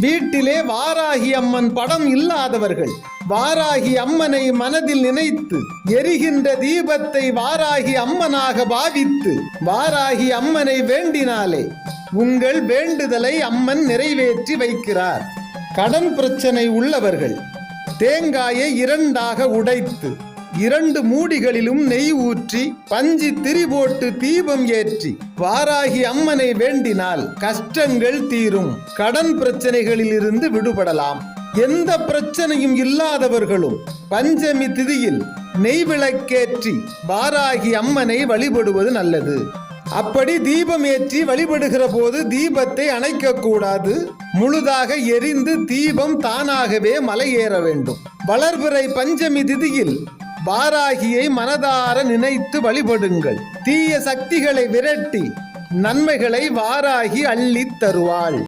வீட்டிலே வாராகி அம்மன் படம் இல்லாதவர்கள் வாராகி அம்மனை மனதில் நினைத்து எரிகின்ற தீபத்தை வாராகி அம்மனாக பாவித்து வாராகி அம்மனை வேண்டினாலே உங்கள் வேண்டுதலை அம்மன் நிறைவேற்றி வைக்கிறார். கடன் பிரச்சனை உள்ளவர்கள் தேங்காயை இரண்டாக உடைத்து 2 மூடிகளிலும் நெய் ஊற்றி பஞ்சு திரி போட்டு தீபம் ஏற்றி வாராகி அம்மனை வேண்டினால் கஷ்டங்கள் தீரும், கடன் பிரச்சனைகளில் இருந்து விடுபடலாம். எந்த பிரச்சனையும் இல்லாதவர்களும் பஞ்சமி திதியில் நெய் விளக்கேற்றி வாராகி அம்மனை வழிபடுவது நல்லது. அப்படி தீபம் ஏற்றி வழிபடுகிற போது தீபத்தை அணைக்க கூடாது, முழுதாக எரிந்து தீபம் தானாகவே மலையேற வேண்டும். வளர்பிறை பஞ்சமி திதியில் வாராகியை மனதார நினைத்து வழிபடுங்கள். தீய சக்திகளை விரட்டி நன்மைகளை வாராகி அள்ளித் தருவாள்.